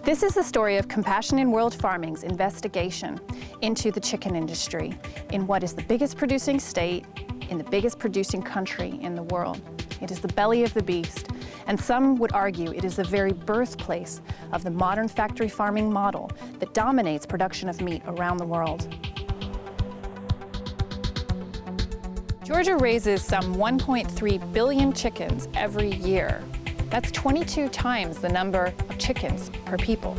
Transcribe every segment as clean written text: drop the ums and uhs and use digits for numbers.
This is the story of Compassion in World Farming's investigation into the chicken industry in what is the biggest producing state in the biggest producing country in the world. It is the belly of the beast, and some would argue it is the very birthplace of the modern factory farming model that dominates production of meat around the world. Georgia raises some 1.3 billion chickens every year. That's 22 times the number of chickens per people.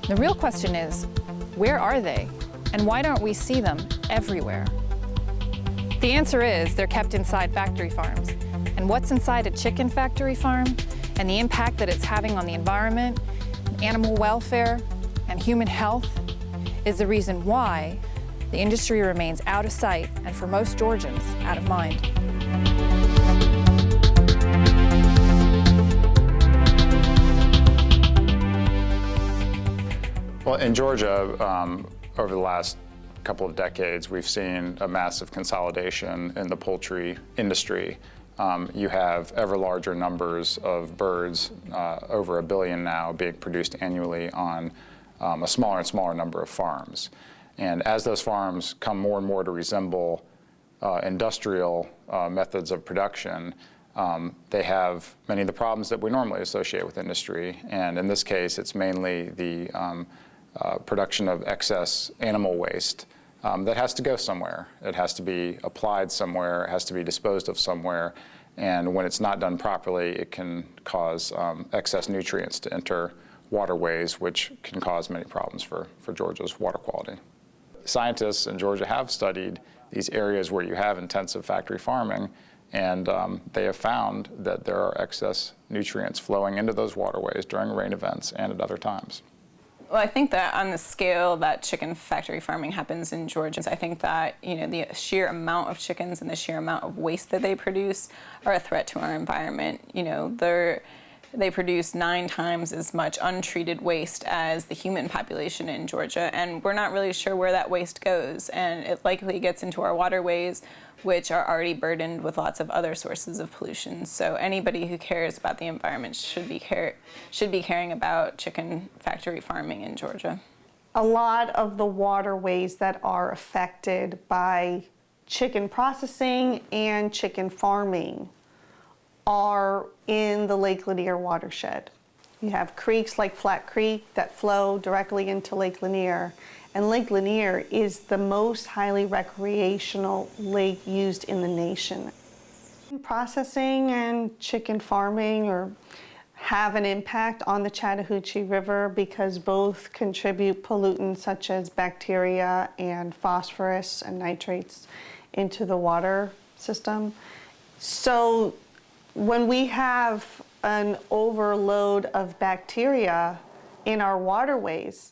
The real question is, where are they? And why don't we see them everywhere? The answer is they're kept inside factory farms. And what's inside a chicken factory farm and the impact that it's having on the environment, animal welfare, and human health is the reason why the industry remains out of sight and, for most Georgians, out of mind. Well, in Georgia, over the last couple of decades, we've seen a massive consolidation in the poultry industry. You have ever larger numbers of birds, over 1 billion now, being produced annually on a smaller and smaller number of farms. And as those farms come more and more to resemble industrial methods of production, they have many of the problems that we normally associate with industry. And in this case, it's mainly the production of excess animal waste that has to go somewhere. It has to be applied somewhere, it has to be disposed of somewhere, and when it's not done properly, it can cause excess nutrients to enter waterways, which can cause many problems for Georgia's water quality. Scientists in Georgia have studied these areas where you have intensive factory farming, and they have found that there are excess nutrients flowing into those waterways during rain events and at other times. Well, I think that on the scale that chicken factory farming happens in Georgia, I think that, the sheer amount of chickens and the sheer amount of waste that they produce are a threat to our environment. They produce 9 times as much untreated waste as the human population in Georgia, and we're not really sure where that waste goes, and it likely gets into our waterways, which are already burdened with lots of other sources of pollution. So anybody who cares about the environment should be caring about chicken factory farming in Georgia. A lot of the waterways that are affected by chicken processing and chicken farming are in the Lake Lanier watershed. You have creeks like Flat Creek that flow directly into Lake Lanier, and Lake Lanier is the most highly recreational lake used in the nation. Processing and chicken farming have an impact on the Chattahoochee River because both contribute pollutants such as bacteria and phosphorus and nitrates into the water system. So when we have an overload of bacteria in our waterways,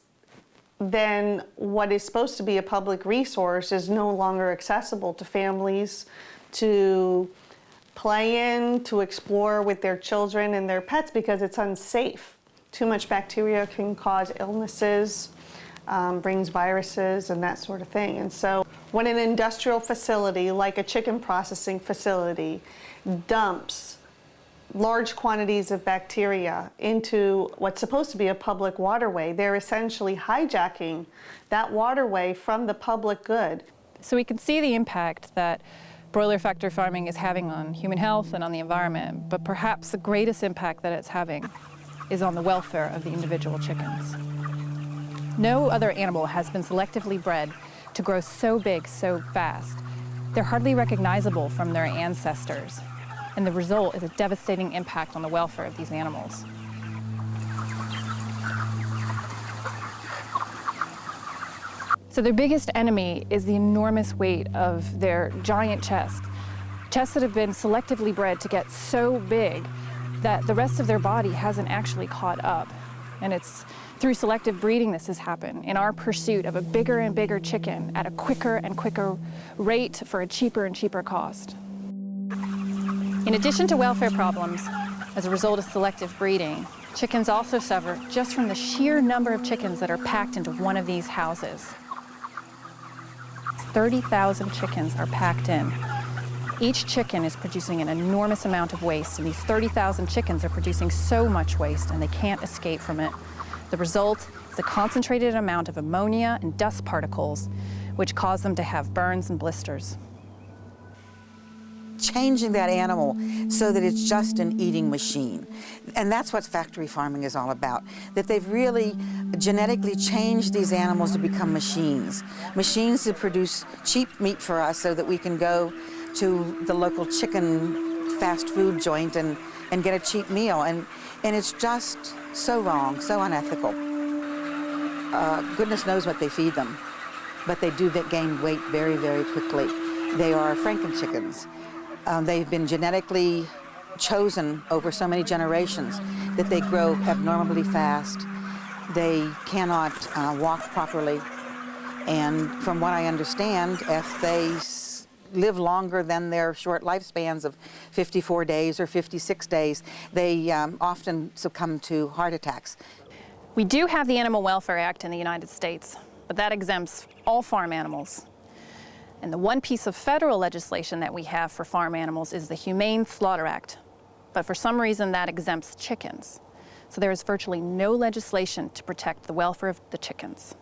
then what is supposed to be a public resource is no longer accessible to families to play in, to explore with their children and their pets because it's unsafe. Too much bacteria can cause illnesses, brings viruses and that sort of thing. And so when an industrial facility like a chicken processing facility dumps large quantities of bacteria into what's supposed to be a public waterway, they're essentially hijacking that waterway from the public good. So we can see the impact that broiler factory farming is having on human health and on the environment, but perhaps the greatest impact that it's having is on the welfare of the individual chickens. No other animal has been selectively bred to grow so big so fast. They're hardly recognizable from their ancestors, and the result is a devastating impact on the welfare of these animals. So their biggest enemy is the enormous weight of their giant chests that have been selectively bred to get so big that the rest of their body hasn't actually caught up. And it's through selective breeding this has happened, in our pursuit of a bigger and bigger chicken at a quicker and quicker rate for a cheaper and cheaper cost. In addition to welfare problems as a result of selective breeding, chickens also suffer just from the sheer number of chickens that are packed into one of these houses. 30,000 chickens are packed in. Each chicken is producing an enormous amount of waste, and these 30,000 chickens are producing so much waste and they can't escape from it. The result is a concentrated amount of ammonia and dust particles, which cause them to have burns and blisters. Changing that animal so that it's just an eating machine. And that's what factory farming is all about, that they've really genetically changed these animals to become machines. Machines that produce cheap meat for us so that we can go to the local chicken fast food joint and get a cheap meal. And it's just so wrong, so unethical. Goodness knows what they feed them, but they do gain weight very, very quickly. They are Franken chickens. They've been genetically chosen over so many generations that they grow abnormally fast. They cannot walk properly. And from what I understand, if they live longer than their short lifespans of 54 days or 56 days, they often succumb to heart attacks. We do have the Animal Welfare Act in the United States, but that exempts all farm animals. And the one piece of federal legislation that we have for farm animals is the Humane Slaughter Act. But for some reason, that exempts chickens. So there is virtually no legislation to protect the welfare of the chickens.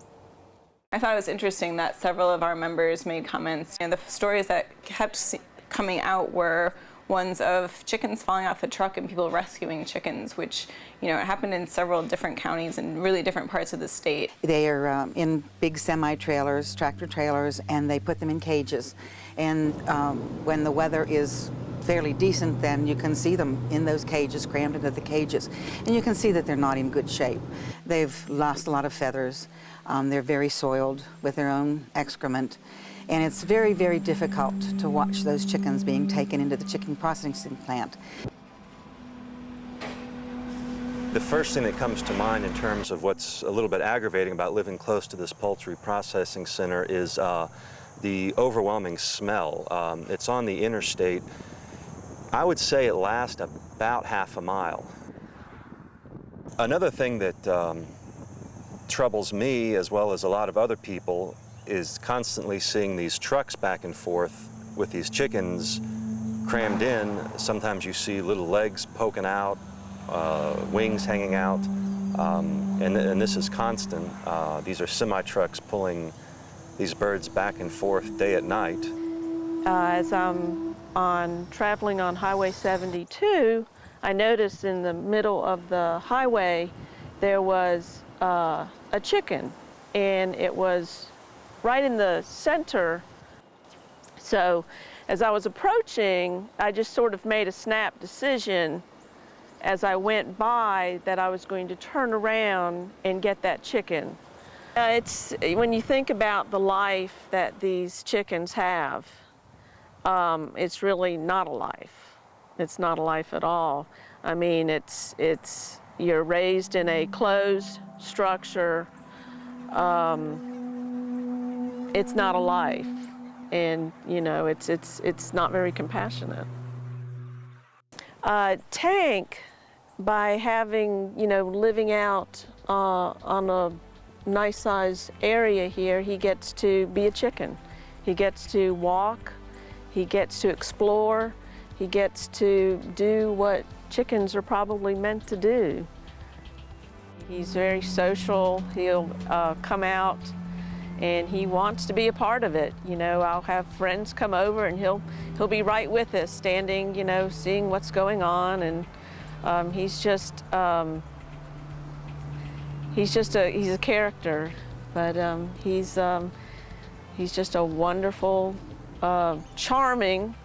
I thought it was interesting that several of our members made comments. And the stories that kept coming out were ones of chickens falling off the truck and people rescuing chickens, which, it happened in several different counties and really different parts of the state. They are in big semi-trailers, tractor trailers, and they put them in cages. And when the weather is fairly decent, then you can see them in those cages, crammed into the cages. And you can see that they're not in good shape. They've lost a lot of feathers. They're very soiled with their own excrement. And it's very, very difficult to watch those chickens being taken into the chicken processing plant. The first thing that comes to mind in terms of what's a little bit aggravating about living close to this poultry processing center is the overwhelming smell. It's on the interstate. I would say it lasts about half a mile. Another thing that troubles me, as well as a lot of other people, is constantly seeing these trucks back and forth with these chickens crammed in. Sometimes you see little legs poking out, wings hanging out, and this is constant. These are semi-trucks pulling these birds back and forth day and night. As I'm traveling on Highway 72, I noticed in the middle of the highway there was a chicken, and it was right in the center. So as I was approaching, I just sort of made a snap decision as I went by that I was going to turn around and get that chicken. It's when you think about the life that these chickens have, it's really not a life. It's not a life at all. I mean, you're raised in a closed structure. It's not a life, and it's not very compassionate. Tank, by having living out on a nice size area here, he gets to be a chicken. He gets to walk, he gets to explore, he gets to do what chickens are probably meant to do. He's very social. He'll come out and he wants to be a part of it. I'll have friends come over and he'll be right with us, standing, seeing what's going on, and he's a character, but he's just a wonderful, charming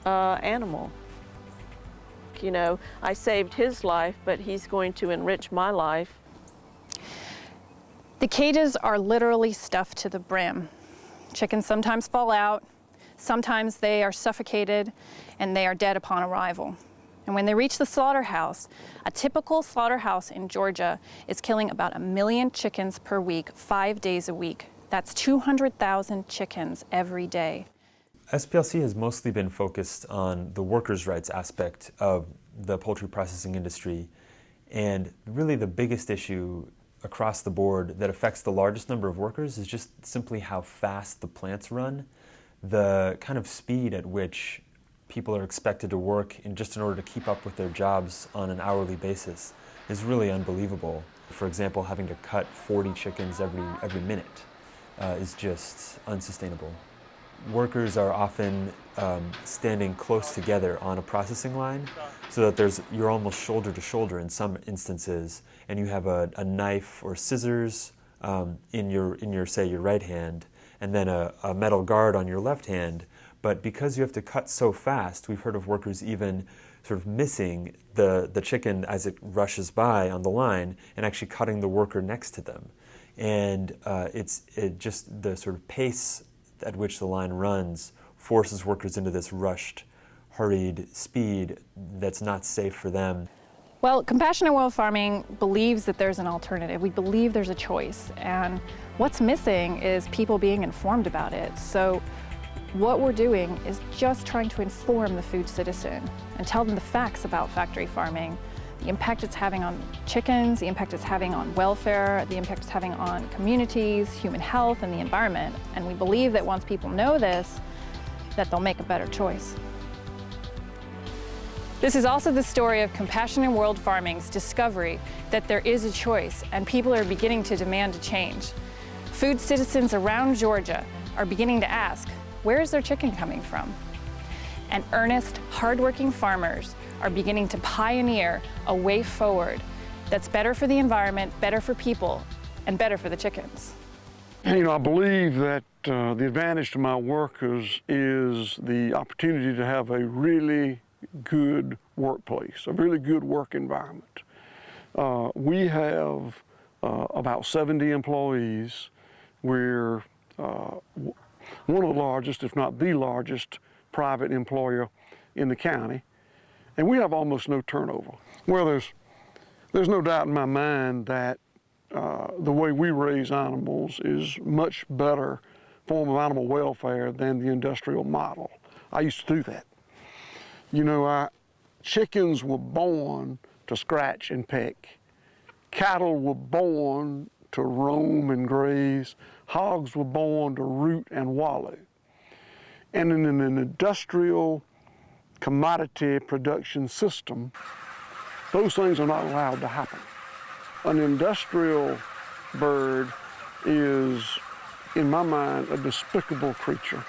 animal. I saved his life, but he's going to enrich my life. The cages are literally stuffed to the brim. Chickens sometimes fall out, sometimes they are suffocated, and they are dead upon arrival. And when they reach the slaughterhouse, a typical slaughterhouse in Georgia is killing about 1 million chickens per week, 5 days a week. That's 200,000 chickens every day. SPLC has mostly been focused on the workers' rights aspect of the poultry processing industry, and really the biggest issue across the board that affects the largest number of workers is just simply how fast the plants run. The kind of speed at which people are expected to work in order to keep up with their jobs on an hourly basis is really unbelievable. For example, having to cut 40 chickens every minute is just unsustainable. Workers are often standing close together on a processing line, so that you're almost shoulder to shoulder in some instances, and you have a knife or scissors in your say your right hand, and then a metal guard on your left hand. But because you have to cut so fast, we've heard of workers even sort of missing the chicken as it rushes by on the line and actually cutting the worker next to them. And it just the sort of pace at which the line runs forces workers into this rushed, hurried speed that's not safe for them. Well, compassionate world farming believes that there's an alternative. We believe there's a choice, and what's missing is people being informed about it. So what we're doing is just trying to inform the food citizen and tell them the facts about factory farming, the impact it's having on chickens, the impact it's having on welfare, the impact it's having on communities, human health, and the environment. And we believe that once people know this, that they'll make a better choice. This is also the story of Compassionate World Farming's discovery that there is a choice and people are beginning to demand a change. Food citizens around Georgia are beginning to ask, where is their chicken coming from? And earnest, hardworking farmers are beginning to pioneer a way forward that's better for the environment, better for people, and better for the chickens. You know, I believe that the advantage to my workers is the opportunity to have a really good workplace, a really good work environment. We have about 70 employees. We're one of the largest, if not the largest, private employer in the county, and we have almost no turnover. Well, there's no doubt in my mind that the way we raise animals is much better form of animal welfare than the industrial model. I used to do that. You know, chickens were born to scratch and peck. Cattle were born to roam and graze. Hogs were born to root and wallow. And in an industrial commodity production system, those things are not allowed to happen. An industrial bird is, in my mind, a despicable creature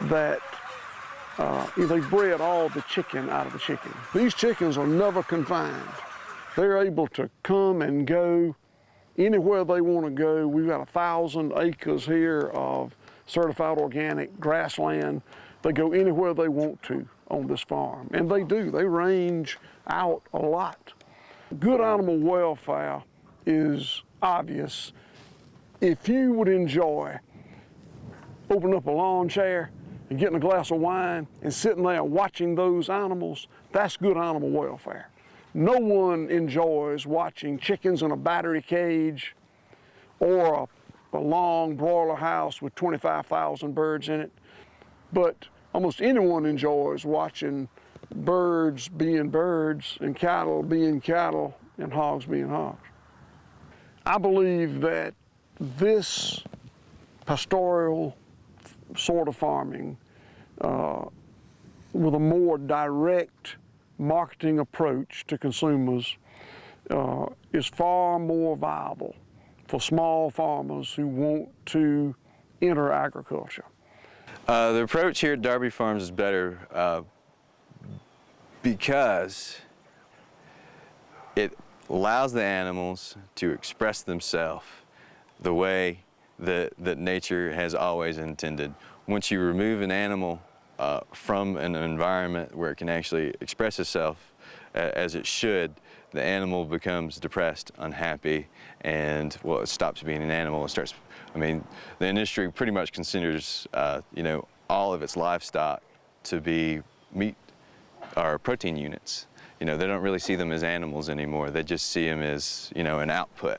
that they bred all the chicken out of the chicken. These chickens are never confined. They're able to come and go anywhere they want to go. We've got 1,000 acres here of certified organic grassland. They go anywhere they want to on this farm, and they do. They range out a lot. Good animal welfare is obvious. If you would enjoy opening up a lawn chair and getting a glass of wine and sitting there watching those animals, that's good animal welfare. No one enjoys watching chickens in a battery cage or a long broiler house with 25,000 birds in it, but almost anyone enjoys watching birds being birds and cattle being cattle and hogs being hogs. I believe that this pastoral sort of farming with a more direct marketing approach to consumers is far more viable for small farmers who want to enter agriculture. The approach here at Darby Farms is better because it allows the animals to express themselves the way that nature has always intended. Once you remove an animal from an environment where it can actually express itself as it should, the animal becomes depressed, unhappy, and, well, it stops being an animal. It starts, I mean, the industry pretty much considers, you know, all of its livestock to be meat or protein units. You know, they don't really see them as animals anymore. They just see them as, you know, an output.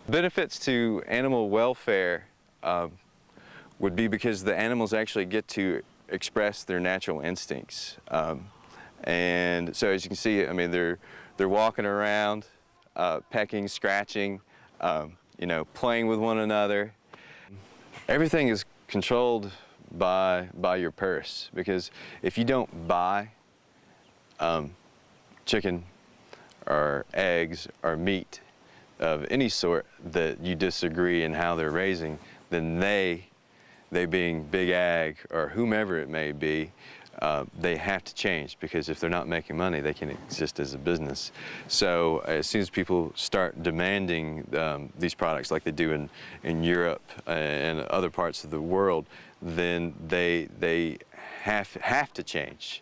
Benefits to animal welfare would be because the animals actually get to express their natural instincts. And so as you can see, I mean, they're walking around, pecking, scratching, you know, playing with one another. Everything is controlled by your purse, because if you don't buy chicken or eggs or meat, of any sort that you disagree in how they're raising, then they being big ag or whomever it may be, they have to change, because if they're not making money, they can't exist as a business. So as soon as people start demanding these products like they do in Europe and other parts of the world, then they have to change.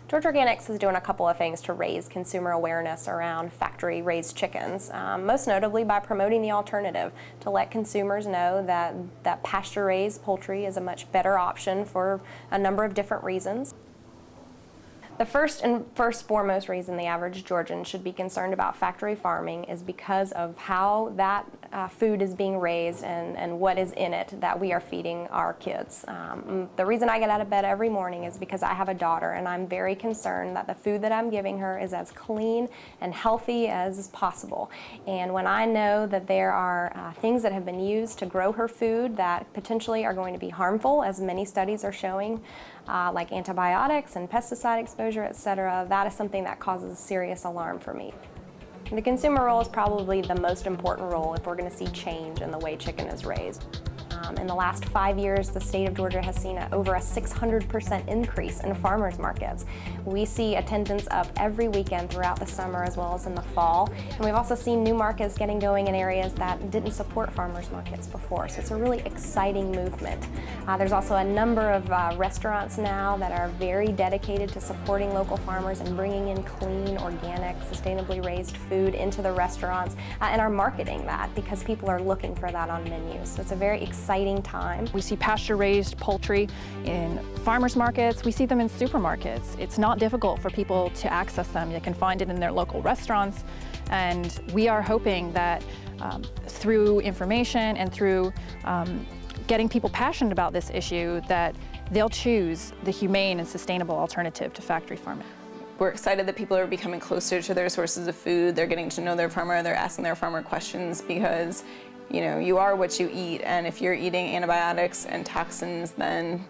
Georgia Organics is doing a couple of things to raise consumer awareness around factory-raised chickens, most notably by promoting the alternative, to let consumers know that pasture-raised poultry is a much better option for a number of different reasons. The first and foremost reason the average Georgian should be concerned about factory farming is because of how that food is being raised and what is in it that we are feeding our kids. The reason I get out of bed every morning is because I have a daughter, and I'm very concerned that the food that I'm giving her is as clean and healthy as possible. And when I know that there are things that have been used to grow her food that potentially are going to be harmful, as many studies are showing, like antibiotics and pesticide exposure, etc., that is something that causes serious alarm for me. The consumer role is probably the most important role if we're going to see change in the way chicken is raised. In the last 5 years, the state of Georgia has seen over a 600% increase in farmers markets. We see attendance up every weekend throughout the summer as well as in the fall. And we've also seen new markets getting going in areas that didn't support farmers markets before. So it's a really exciting movement. There's also a number of restaurants now that are very dedicated to supporting local farmers and bringing in clean, organic, sustainably raised food into the restaurants and are marketing that because people are looking for that on menus. So it's a very exciting time. We see pasture-raised poultry in farmers markets. We see them in supermarkets. It's not difficult for people to access them. You can find it in their local restaurants. And we are hoping that through information and through getting people passionate about this issue, that they'll choose the humane and sustainable alternative to factory farming. We're excited that people are becoming closer to their sources of food. They're getting to know their farmer. They're asking their farmer questions because, you know, you are what you eat, and if you're eating antibiotics and toxins, then,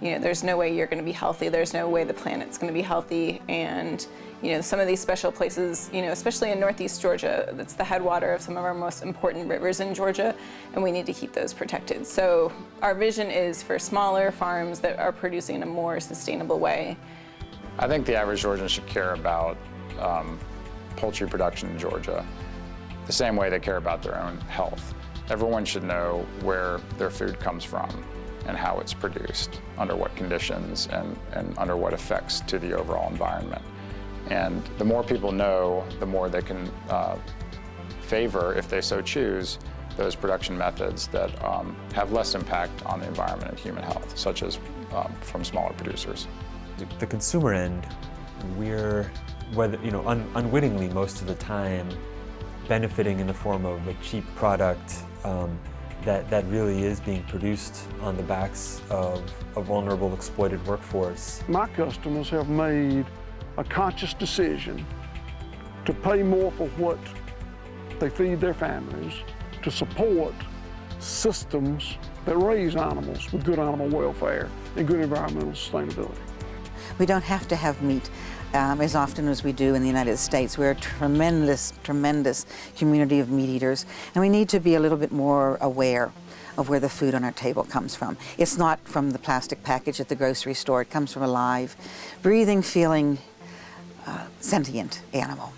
you know, there's no way you're going to be healthy. There's no way the planet's going to be healthy. And, you know, some of these special places, you know, especially in Northeast Georgia, that's the headwater of some of our most important rivers in Georgia, and we need to keep those protected. So our vision is for smaller farms that are producing in a more sustainable way. I think the average Georgian should care about poultry production in Georgia the same way they care about their own health. Everyone should know where their food comes from and how it's produced, under what conditions, and under what effects to the overall environment. And the more people know, the more they can favor, if they so choose, those production methods that have less impact on the environment and human health, such as from smaller producers. The consumer end, we're, unwittingly most of the time, benefiting in the form of a cheap product that really is being produced on the backs of a vulnerable, exploited workforce. My customers have made a conscious decision to pay more for what they feed their families, to support systems that raise animals with good animal welfare and good environmental sustainability. We don't have to have meat as often as we do in the United States. We're a tremendous, tremendous community of meat eaters, and we need to be a little bit more aware of where the food on our table comes from. It's not from the plastic package at the grocery store. It comes from a live, breathing, feeling, sentient animal.